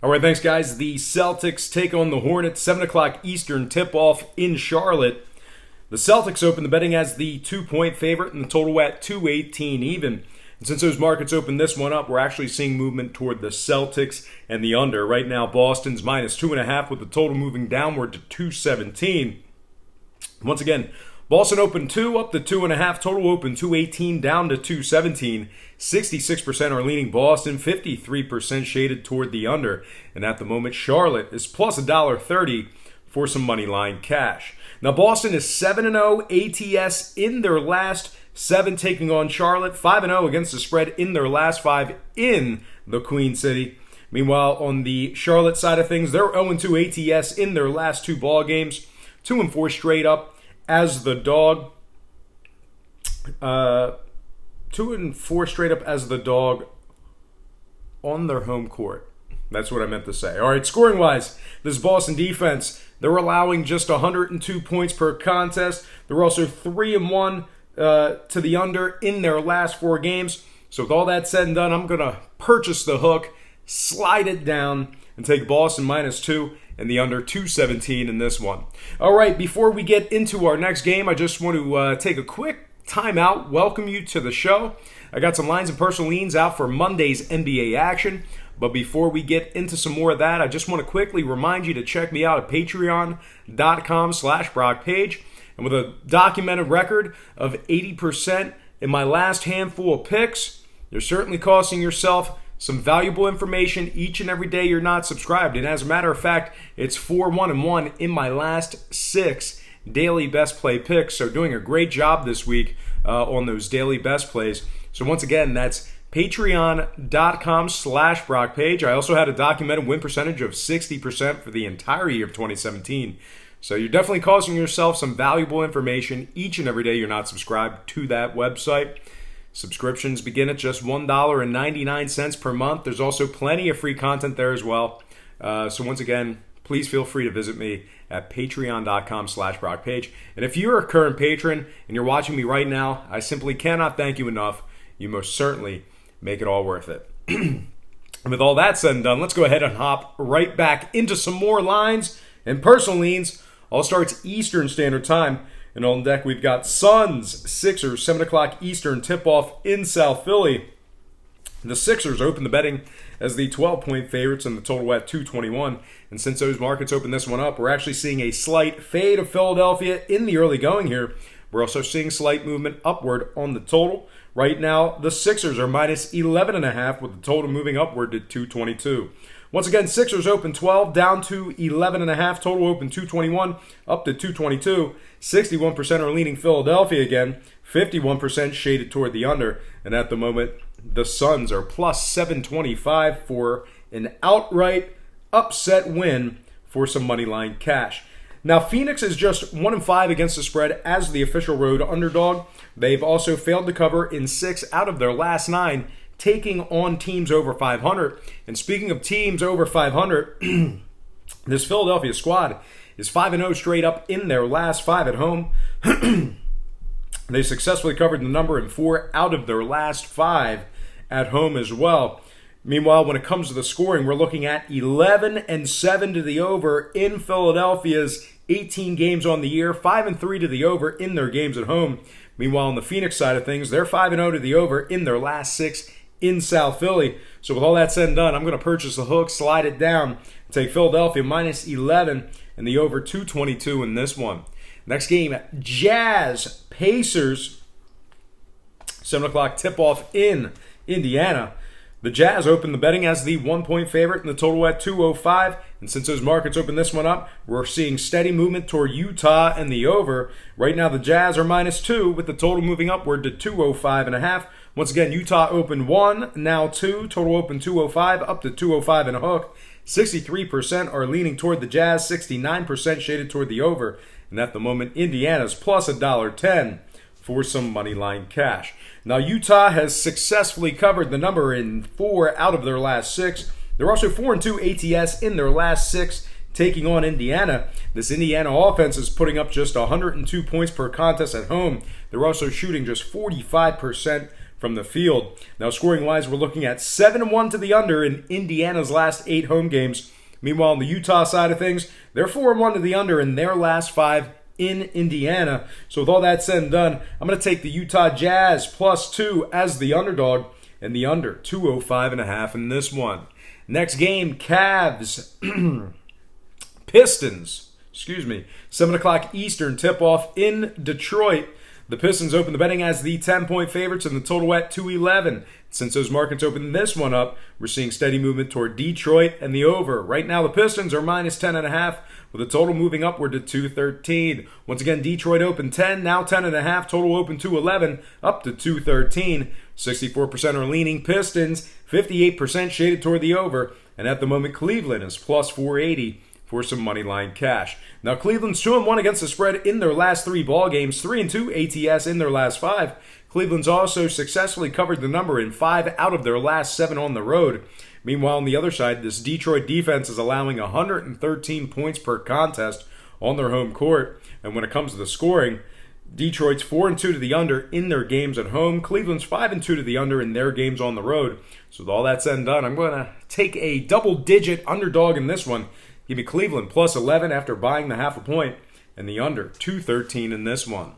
All right, thanks, guys. The Celtics take on the Hornets, 7 o'clock Eastern tip-off in Charlotte. The Celtics open the betting as the 2-point favorite and the total at 218 even. And since those markets opened this one up, we're actually seeing movement toward the Celtics and the under. Right now, Boston's minus 2.5 with the total moving downward to 217. Once again, Boston opened 2 up to 2.5. Total open 218 down to 217. 66% are leaning Boston, 53% shaded toward the under. And at the moment, Charlotte is plus $1.30 for some money line cash. Now, Boston is 7-0 ATS in their last 7, taking on Charlotte. 5-0 against the spread in their last 5 in the Queen City. Meanwhile, on the Charlotte side of things, they're 0-2 ATS in their last 2 ball games. 2-4 straight up as the dog. 2-4 straight up as the dog on their home court. That's what I meant to say. All right, scoring-wise, this Boston defense, they're allowing just 102 points per contest. They're also 3-1 to the under in their last 4 games. So with all that said and done, I'm going to purchase the hook, slide it down, and take Boston minus 2 and the under 217 in this one. All right, before we get into our next game, I just want to take a quick timeout, welcome you to the show. I got some lines and personal leans out for Monday's NBA action. But before we get into some more of that, I just want to quickly remind you to check me out at patreon.com/BrockPage. And with a documented record of 80% in my last handful of picks, you're certainly costing yourself some valuable information each and every day you're not subscribed. And as a matter of fact, it's 4-1-1 in my last 6 daily best play picks. So doing a great job this week on those daily best plays. So once again, that's patreon.com/BrockPage. I also had a documented win percentage of 60% for the entire year of 2017. So you're definitely costing yourself some valuable information each and every day you're not subscribed to that website. Subscriptions begin at just $1.99 per month. There's also plenty of free content there as well. So once again, please feel free to visit me at patreon.com/BrockPage. And if you're a current patron and you're watching me right now, I simply cannot thank you enough. You most certainly make it all worth it. And with all that said and done, let's go ahead and hop right back into some more lines and personal leans. All starts Eastern Standard Time. And on deck, we've got Suns, Sixers, 7 o'clock Eastern tip-off in South Philly. The Sixers open the betting as the 12-point favorites and the total at 221. And since those markets opened this one up, we're actually seeing a slight fade of Philadelphia in the early going here. We're also seeing slight movement upward on the total. Right now, the Sixers are minus 11.5 with the total moving upward to 222. Once again, Sixers open 12 down to 11.5. Total open 221 up to 222. 61% are leaning Philadelphia again. 51% shaded toward the under. And at the moment, the Suns are plus 725 for an outright upset win for some moneyline cash. Now, Phoenix is just 1-5 against the spread as the official road underdog. They've also failed to cover in 6 out of their last 9, taking on teams over 500. And speaking of teams over 500, this Philadelphia squad is 5-0 straight up in their last 5 at home. They successfully covered the number in 4 out of their last 5 at home as well. Meanwhile, when it comes to the scoring, we're looking at 11-7 to the over in Philadelphia's 18 games on the year, 5-3 to the over in their games at home. Meanwhile, on the Phoenix side of things, they're 5-0 to the over in their last 6 in South Philly. So with all that said and done, I'm going to purchase the hook, slide it down, and take Philadelphia minus 11 and the over 222 in this one. Next game, Jazz Pacers, 7 o'clock tip-off in Indiana. The Jazz open the betting as the 1-point favorite and the total at 205. And since those markets opened this one up, we're seeing steady movement toward Utah and the over. Right now, the Jazz are minus 2 with the total moving upward to 205.5. Once again, Utah opened 1, now 2. Total open 205 up to 205 and a hook. 63% are leaning toward the Jazz, 69% shaded toward the over. And at the moment, Indiana's plus $1.10 for some money line cash. Now, Utah has successfully covered the number in 4 out of their last 6. They're also 4-2 ATS in their last 6, taking on Indiana. This Indiana offense is putting up just 102 points per contest at home. They're also shooting just 45% from the field. Now, scoring-wise, we're looking at 7-1 to the under in Indiana's last 8 home games. Meanwhile, on the Utah side of things, they're 4-1 to the under in their last 5 in Indiana. So with all that said and done, I'm going to take the Utah Jazz +2 as the underdog and the under 205.5 in this one. Next game, Cavs, Pistons, 7 o'clock Eastern tip-off in Detroit. The Pistons open the betting as the 10-point favorites and the total at 211. Since those markets opened this one up, we're seeing steady movement toward Detroit and the over. Right now, the Pistons are -10.5, with the total moving upward to 213. Once again, Detroit opened 10, now 10.5, total open 211, up to 213. 64% are leaning Pistons, 58% shaded toward the over, and at the moment, Cleveland is +480 for some money line cash. Now, Cleveland's 2-1 against the spread in their last 3 ball games, 3-2 ATS in their last 5. Cleveland's also successfully covered the number in 5 out of their last 7 on the road. Meanwhile, on the other side, this Detroit defense is allowing 113 points per contest on their home court. And when it comes to the scoring, Detroit's 4-2 to the under in their games at home. Cleveland's 5-2 to the under in their games on the road. So with all that said and done, I'm going to take a double-digit underdog in this one. Give me Cleveland +11 after buying the half a point, and the under 213 in this one.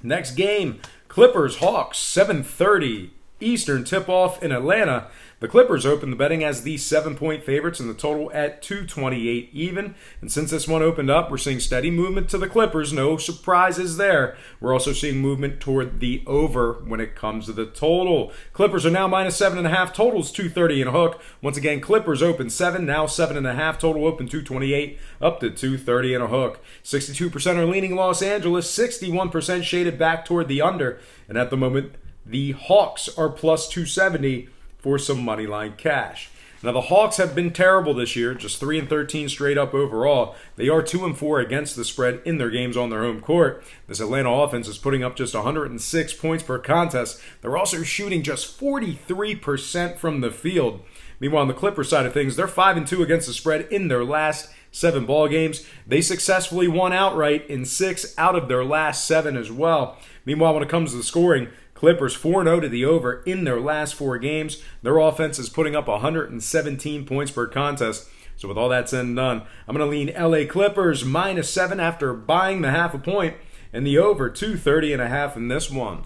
Next game, Clippers-Hawks, 7:30 Eastern tip-off in Atlanta. The Clippers open the betting as the 7-point favorites and the total at 228 even. And since this one opened up, we're seeing steady movement to the Clippers. No surprises there. We're also seeing movement toward the over when it comes to the total. Clippers are now -7.5. Total's 230 and a hook. Once again, Clippers open 7, now 7.5. Total open 228, up to 230 and a hook. 62% are leaning Los Angeles. 61% shaded back toward the under. And at the moment, the Hawks are +270 for some money line cash. Now, the Hawks have been terrible this year, just 3-13 straight up overall. They are 2-4 against the spread in their games on their home court. This Atlanta offense is putting up just 106 points per contest. They're also shooting just 43% from the field. Meanwhile, on the Clippers side of things, they're 5-2 against the spread in their last 7 ball games. They successfully won outright in 6 out of their last 7 as well. Meanwhile, when it comes to the scoring, Clippers 4-0 to the over in their last 4 games. Their offense is putting up 117 points per contest. So with all that said and done, I'm going to lean LA Clippers -7 after buying the half a point, and the over 230.5 in this one.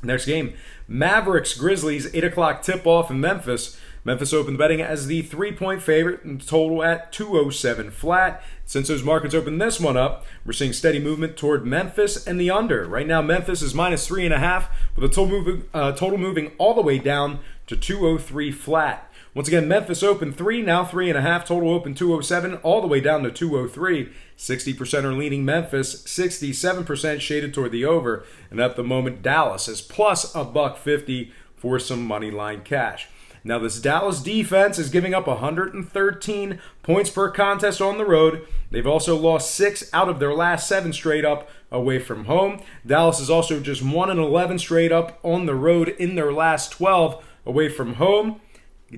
Next game, Mavericks Grizzlies, 8 o'clock tip-off in Memphis. Memphis opened betting as the 3-point favorite and total at 207 flat. Since those markets opened this one up, we're seeing steady movement toward Memphis and the under. Right now, Memphis is -3.5 with a total moving all the way down to 203 flat. Once again, Memphis opened 3, now 3.5. Total open 207, all the way down to 203. 60% are leaning Memphis, 67% shaded toward the over. And at the moment, Dallas is +$1.50 for some money line cash. Now, this Dallas defense is giving up 113 points per contest on the road. They've also lost 6 out of their last 7 straight up away from home. Dallas is also just 1-11 straight up on the road in their last 12 away from home,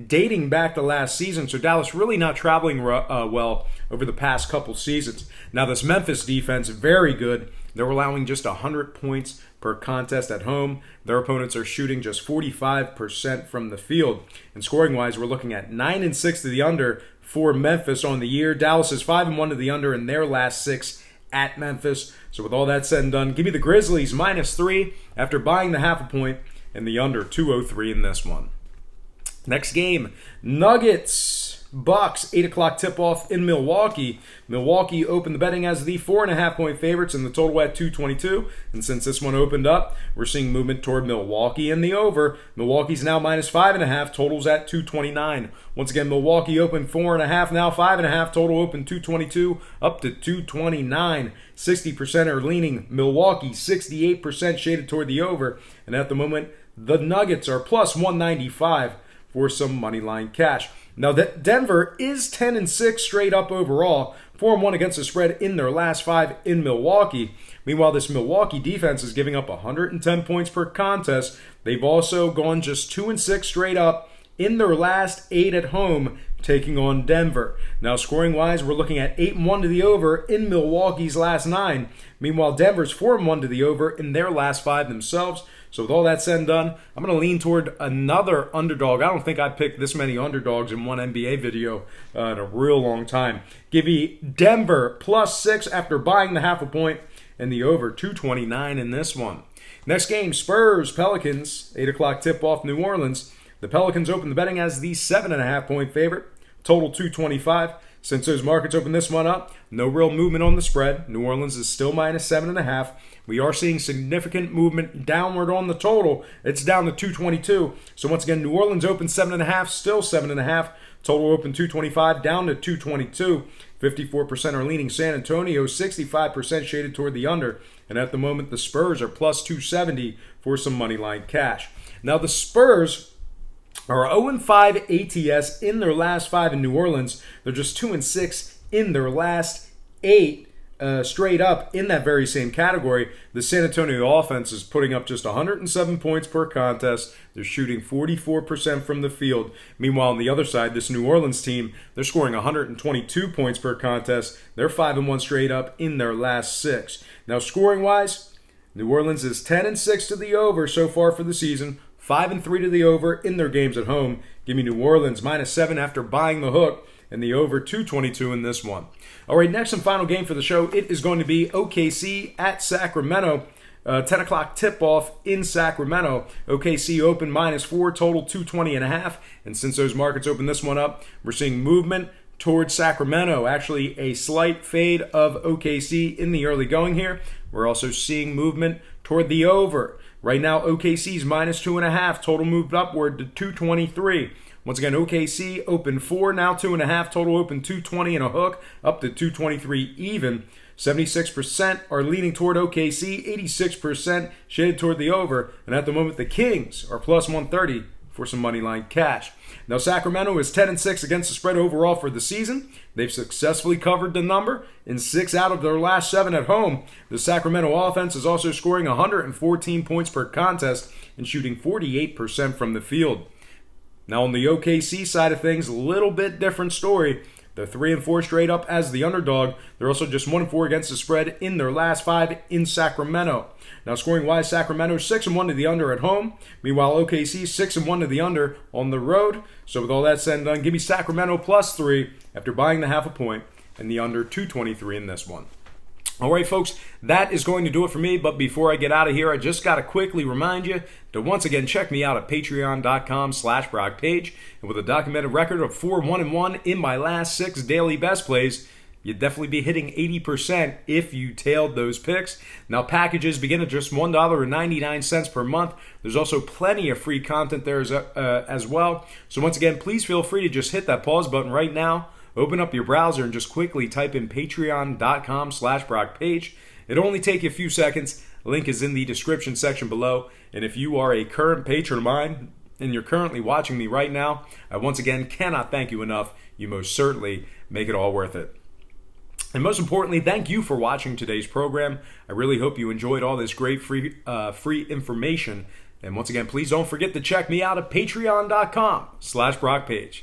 dating back to last season. So Dallas really not traveling well over the past couple seasons. Now, this Memphis defense, very good. They're allowing just 100 points per contest at home. Their opponents are shooting just 45% from the field. And scoring-wise, we're looking at 9-6 to the under for Memphis on the year. Dallas is 5-1 to the under in their last 6 at Memphis. So with all that said and done, give me the Grizzlies -3 after buying the half a point and the under 203 in this one. Next game, Nuggets Bucks, 8 o'clock tip-off in Milwaukee. Milwaukee opened the betting as the 4.5-point favorites and the total at 222. And since this one opened up, we're seeing movement toward Milwaukee and the over. Milwaukee's now -5.5, totals at 229. Once again, Milwaukee opened 4.5, now 5.5, total open 222, up to 229. 60% are leaning Milwaukee, 68% shaded toward the over. And at the moment, the Nuggets are +195 for some money line cash. Now, Denver is 10-6 straight up overall, 4-1 against the spread in their last 5 in Milwaukee. Meanwhile, this Milwaukee defense is giving up 110 points per contest. They've also gone just 2-6 straight up in their last 8 at home, taking on Denver. Now, scoring-wise, we're looking at 8-1 to the over in Milwaukee's last 9. Meanwhile, Denver's 4-1 to the over in their last 5 themselves. So with all that said and done, I'm going to lean toward another underdog. I don't think I've picked this many underdogs in one NBA video in a real long time. Give me Denver +6 after buying the half a point and the over 229 in this one. Next game, Spurs, Pelicans, 8 o'clock tip-off, New Orleans. The Pelicans open the betting as the 7.5-point favorite, total 225. Since those markets opened this one up, no real movement on the spread. New Orleans is still -7.5. We are seeing significant movement downward on the total. It's down to 222. So once again, New Orleans open 7.5, still 7.5. Total open 225, down to 222. 54% are leaning San Antonio, 65% shaded toward the under. And at the moment, the Spurs are +270 for some money line cash. Now the Spurs are 0-5 ATS in their last 5 in New Orleans. They're just 2-6 in their last 8 straight up in that very same category. The San Antonio offense is putting up just 107 points per contest. They're shooting 44% from the field. Meanwhile, on the other side, this New Orleans team, they're scoring 122 points per contest. They're 5-1 straight up in their last 6. Now, scoring-wise, New Orleans is 10-6 to the over so far for the season. 5-3 to the over in their games at home. Give me New Orleans -7 after buying the hook, and the over 222 in this one. All right, next and final game for the show. It is going to be OKC at Sacramento. 10 o'clock tip-off in Sacramento. OKC open -4, total 220.5. And since those markets opened this one up, we're seeing movement towards Sacramento. Actually, a slight fade of OKC in the early going here. We're also seeing movement toward the over. Right now, OKC's -2.5. Total moved upward to 223. Once again, OKC open 4, now 2.5. Total open 220 and a hook, up to 223 even. 76% are leaning toward OKC, 86% shaded toward the over. And at the moment, the Kings are +130 for some money line cash. Now, Sacramento is 10-6 against the spread overall for the season. They've successfully covered the number in 6 out of their last 7 at home. The Sacramento offense is also scoring 114 points per contest and shooting 48% from the field. Now, on the OKC side of things, a little bit different story. They're 3-4 straight up as the underdog. They're also just 1-4 against the spread in their last 5 in Sacramento. Now, scoring-wise, Sacramento 6-1 to the under at home. Meanwhile, OKC 6-1 to the under on the road. So with all that said and done, give me Sacramento +3 after buying the half a point and the under 223 in this one. All right, folks, that is going to do it for me. But before I get out of here, I just got to quickly remind you to once again check me out at patreon.com/BrockPage. And with a documented record of 4-1-1 in my last 6 daily best plays, you'd definitely be hitting 80% if you tailed those picks. Now, packages begin at just $1.99 per month. There's also plenty of free content there as well. So once again, please feel free to just hit that pause button right now. Open up your browser and just quickly type in patreon.com/BrockPage. It'll only take you a few seconds. Link is in the description section below. And if you are a current patron of mine and you're currently watching me right now, I once again cannot thank you enough. You most certainly make it all worth it. And most importantly, thank you for watching today's program. I really hope you enjoyed all this great free information. And once again, please don't forget to check me out at patreon.com/BrockPage.